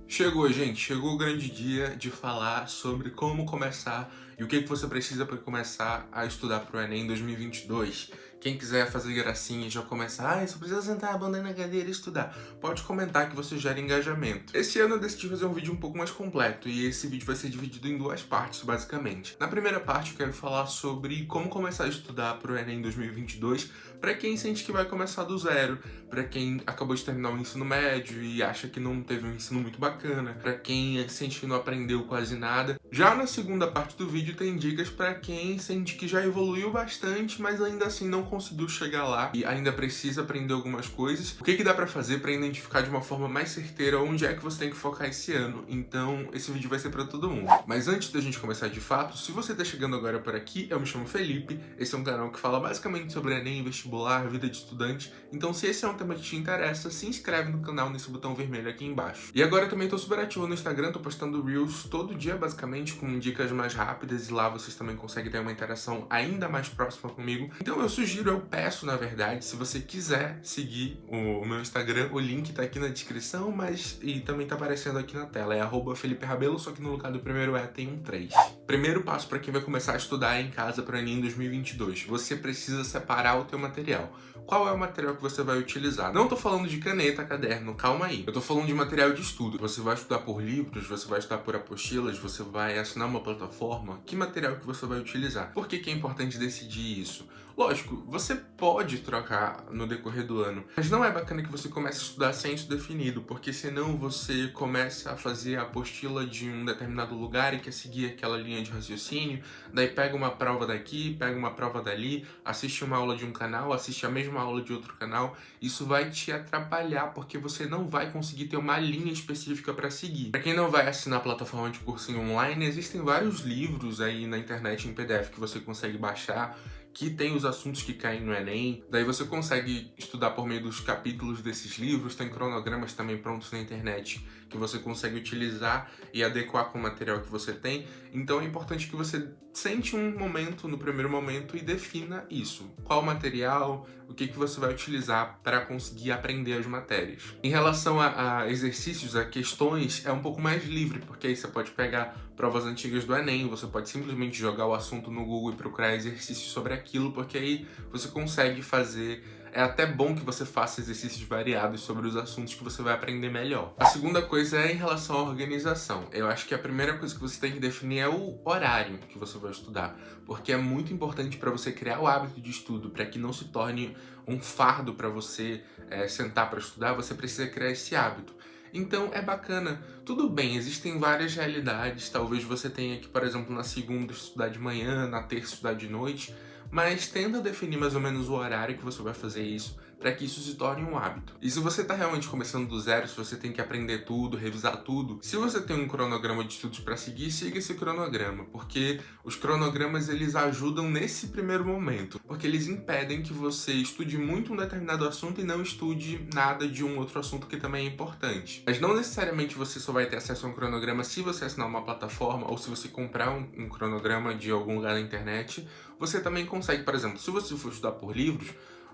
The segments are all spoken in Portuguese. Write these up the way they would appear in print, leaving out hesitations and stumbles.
Chegou, gente, chegou o grande dia de falar sobre como começar e o que você precisa para começar a estudar para o Enem 2022. Quem quiser fazer gracinha e já começar, só precisa sentar a bunda na cadeira e estudar, pode comentar que você gera engajamento. Esse ano eu decidi fazer um vídeo um pouco mais completo e esse vídeo vai ser dividido em duas partes, basicamente. Na primeira parte eu quero falar sobre como começar a estudar para o Enem 2022 para quem sente que vai começar do zero, para quem acabou de terminar o ensino médio e acha que não teve um ensino muito bacana, para quem sente que não aprendeu quase nada. Já na segunda parte do vídeo tem dicas para quem sente que já evoluiu bastante, mas ainda assim não conseguiu chegar lá e ainda precisa aprender algumas coisas. O que dá para fazer para identificar de uma forma mais certeira onde é que você tem que focar esse ano. Então esse vídeo vai ser para todo mundo. Mas antes da gente começar de fato, se você tá chegando agora por aqui, eu me chamo Felipe, esse é um canal que fala basicamente sobre Enem, vestibular, vida de estudante. Então se esse é um tema que te interessa, se inscreve no canal nesse botão vermelho aqui embaixo. E agora eu também tô super ativo no Instagram, tô postando Reels todo dia basicamente com dicas mais rápidas e lá vocês também conseguem ter uma interação ainda mais próxima comigo. Então eu sugiro, eu peço na verdade, se você quiser seguir o meu Instagram, o link tá aqui na descrição, e também tá aparecendo aqui na tela, é @FelipeRabelo, só que no lugar do primeiro tem um 3. Primeiro passo para quem vai começar a estudar em casa para o Enem 2022, você precisa separar o teu material. Qual é o material que você vai utilizar? Não tô falando de caneta, caderno, calma aí. Eu tô falando de material de estudo. Você vai estudar por livros, você vai estudar por apostilas, você vai assinar uma plataforma. Que material que você vai utilizar? Por que é importante decidir isso? Lógico, você pode trocar no decorrer do ano, mas não é bacana que você comece a estudar sem isso definido, porque senão você começa a fazer a apostila de um determinado lugar e quer seguir aquela linha de raciocínio, daí pega uma prova daqui, pega uma prova dali, assiste uma aula de um canal, assiste a mesma aula de outro canal. Isso vai te atrapalhar, porque você não vai conseguir ter uma linha específica para seguir. Para quem não vai assinar a plataforma de cursinho online, existem vários livros aí na internet em PDF que você consegue baixar, que tem os assuntos que caem no Enem. Daí você consegue estudar por meio dos capítulos desses livros, tem cronogramas também prontos na internet que você consegue utilizar e adequar com o material que você tem. Então é importante que você sente um momento, no primeiro momento, e defina isso. Qual material, o que você vai utilizar para conseguir aprender as matérias. Em relação a exercícios, a questões, é um pouco mais livre, porque aí você pode pegar provas antigas do Enem, você pode simplesmente jogar o assunto no Google e procurar exercícios sobre aquilo, porque aí você consegue fazer. É até bom que você faça exercícios variados sobre os assuntos que você vai aprender melhor. A segunda coisa é em relação à organização. Eu acho que a primeira coisa que você tem que definir é o horário que você vai estudar, porque é muito importante para você criar o hábito de estudo, para que não se torne um fardo para você sentar para estudar, você precisa criar esse hábito. Então é bacana. Tudo bem, existem várias realidades. Talvez você tenha que, por exemplo, na segunda estudar de manhã, na terça estudar de noite, mas tenta definir mais ou menos o horário que você vai fazer isso, para que isso se torne um hábito. E se você está realmente começando do zero, se você tem que aprender tudo, revisar tudo, se você tem um cronograma de estudos para seguir, siga esse cronograma, porque os cronogramas eles ajudam nesse primeiro momento, porque eles impedem que você estude muito um determinado assunto e não estude nada de um outro assunto que também é importante. Mas não necessariamente você só vai ter acesso a um cronograma se você assinar uma plataforma ou se você comprar um cronograma de algum lugar na internet. Você também consegue, por exemplo, se você for estudar por livros,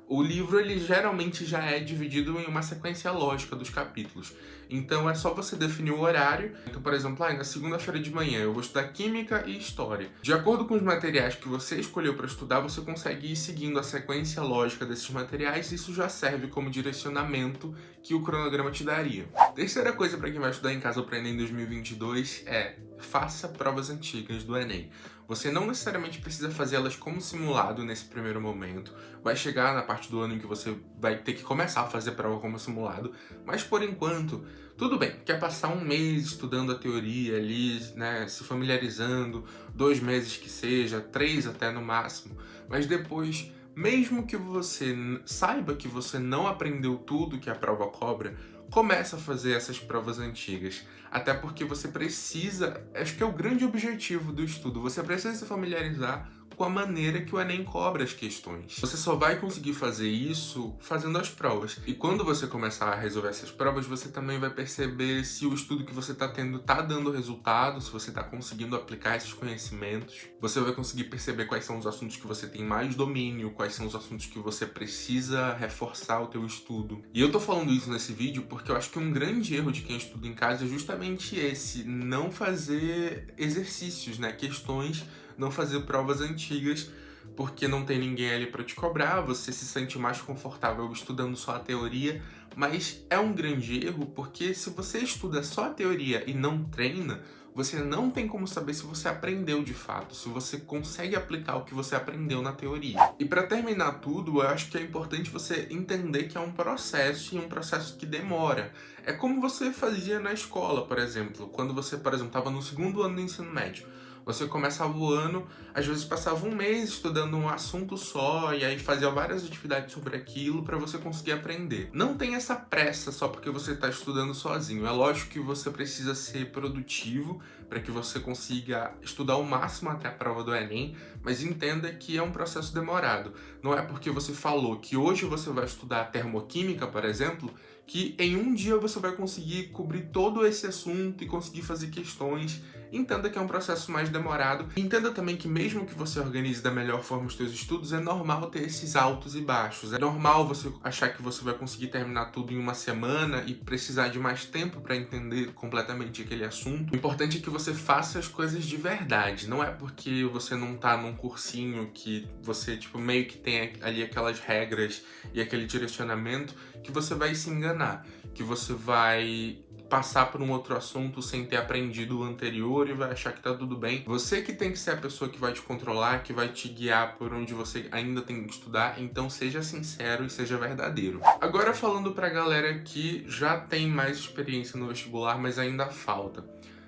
o livro ele geralmente já é dividido em uma sequência lógica dos capítulos. Então é só você definir o horário. Então, por exemplo, na segunda-feira de manhã eu vou estudar Química e História. De acordo com os materiais que você escolheu para estudar, você consegue ir seguindo a sequência lógica desses materiais e isso já serve como direcionamento que o cronograma te daria. Terceira coisa para quem vai estudar em casa para o Enem 2022 é faça provas antigas do Enem. Você não necessariamente precisa fazê-las como simulado nesse primeiro momento. Vai chegar na parte do ano em que você vai ter que começar a fazer prova como simulado, mas por enquanto, tudo bem. Quer passar um mês estudando a teoria ali, né, se familiarizando, 2 meses que seja, 3 até no máximo, mas depois, mesmo que você saiba que você não aprendeu tudo que a prova cobra, começa a fazer essas provas antigas. Até porque você precisa, acho que é o grande objetivo do estudo, você precisa se familiarizar com a maneira que o Enem cobra as questões. Você só vai conseguir fazer isso fazendo as provas. E quando você começar a resolver essas provas, você também vai perceber se o estudo que você está tendo está dando resultado, se você está conseguindo aplicar esses conhecimentos. Você vai conseguir perceber quais são os assuntos que você tem mais domínio, quais são os assuntos que você precisa reforçar o teu estudo. E eu tô falando isso nesse vídeo porque eu acho que um grande erro de quem estuda em casa é justamente esse, não fazer exercícios, né, questões, não fazer provas antigas, porque não tem ninguém ali para te cobrar, você se sente mais confortável estudando só a teoria, mas é um grande erro porque se você estuda só a teoria e não treina, você não tem como saber se você aprendeu de fato, se você consegue aplicar o que você aprendeu na teoria. E para terminar tudo, eu acho que é importante você entender que é um processo e um processo que demora. É como você fazia na escola, por exemplo, quando você, por exemplo, estava no segundo ano do ensino médio. Você começava o ano, às vezes passava um mês estudando um assunto só e aí fazia várias atividades sobre aquilo para você conseguir aprender. Não tem essa pressa só porque você está estudando sozinho. É lógico que você precisa ser produtivo para que você consiga estudar o máximo até a prova do Enem, mas entenda que é um processo demorado. Não é porque você falou que hoje você vai estudar termoquímica, por exemplo, que em um dia você vai conseguir cobrir todo esse assunto e conseguir fazer questões. Entenda que é um processo mais demorado. Entenda também que mesmo que você organize da melhor forma os seus estudos, é normal ter esses altos e baixos. É normal você achar que você vai conseguir terminar tudo em uma semana e precisar de mais tempo para entender completamente aquele assunto. O importante é que você faça as coisas de verdade. Não é porque você não tá num cursinho que você, meio que tem ali aquelas regras e aquele direcionamento que você vai se enganar, que você vai passar por um outro assunto sem ter aprendido o anterior e vai achar que tá tudo bem. Você que tem que ser a pessoa que vai te controlar, que vai te guiar por onde você ainda tem que estudar, então seja sincero e seja verdadeiro. Agora falando pra galera que já tem mais experiência no vestibular, mas ainda falta.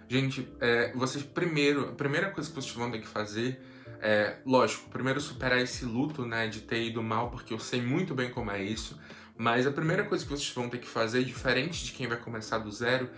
Gente, vocês a primeira coisa que vocês vão ter que fazer lógico, primeiro superar esse luto, né, de ter ido mal, porque eu sei muito bem como é isso. Mas a primeira coisa que vocês vão ter que fazer, diferente de quem vai começar do zero,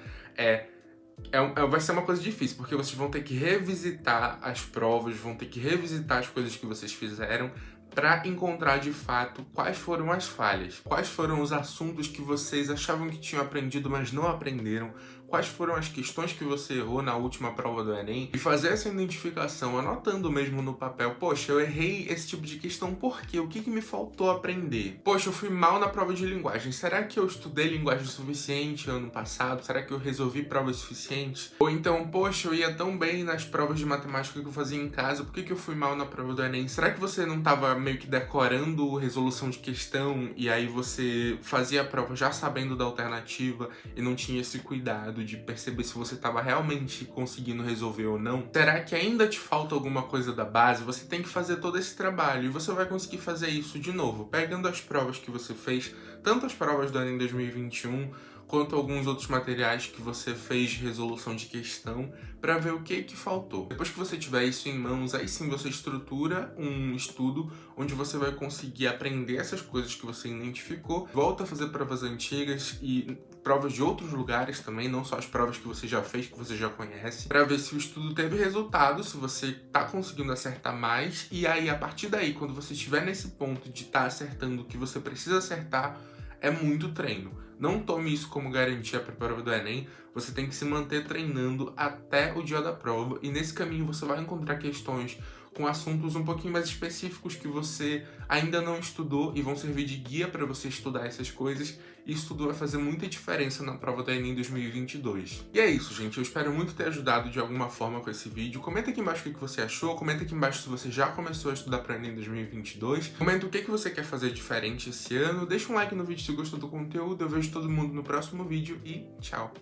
vai ser uma coisa difícil, porque vocês vão ter que revisitar as provas, vão ter que revisitar as coisas que vocês fizeram para encontrar de fato quais foram as falhas, quais foram os assuntos que vocês achavam que tinham aprendido, mas não aprenderam, quais foram as questões que você errou na última prova do Enem, e fazer essa identificação, anotando mesmo no papel, poxa, eu errei esse tipo de questão, por quê? O que me faltou aprender? Poxa, eu fui mal na prova de linguagem, será que eu estudei linguagem suficiente ano passado? Será que eu resolvi provas suficientes? Ou então, poxa, eu ia tão bem nas provas de matemática que eu fazia em casa, por que eu fui mal na prova do Enem? Será que você não estava meio que decorando resolução de questão e aí você fazia a prova já sabendo da alternativa e não tinha esse cuidado de perceber se você estava realmente conseguindo resolver ou não? Será que ainda te falta alguma coisa da base? Você tem que fazer todo esse trabalho e você vai conseguir fazer isso de novo, pegando as provas que você fez, tanto as provas do Enem 2021, quanto alguns outros materiais que você fez de resolução de questão, para ver o que faltou. Depois que você tiver isso em mãos, aí sim você estrutura um estudo onde você vai conseguir aprender essas coisas que você identificou, volta a fazer provas antigas e provas de outros lugares também, não só as provas que você já fez, que você já conhece, para ver se o estudo teve resultado, se você tá conseguindo acertar mais, e aí a partir daí, quando você estiver nesse ponto de estar acertando o que você precisa acertar, é muito treino. Não tome isso como garantia para a prova do Enem, você tem que se manter treinando até o dia da prova, e nesse caminho você vai encontrar questões com assuntos um pouquinho mais específicos que você ainda não estudou e vão servir de guia para você estudar essas coisas, e isso tudo vai fazer muita diferença na prova do Enem 2022. E é isso, gente, eu espero muito ter ajudado de alguma forma com esse vídeo. Comenta aqui embaixo o que você achou, comenta aqui embaixo se você já começou a estudar para o Enem 2022, comenta o que você quer fazer diferente esse ano, deixa um like no vídeo se gostou do conteúdo, eu vejo todo mundo no próximo vídeo e tchau!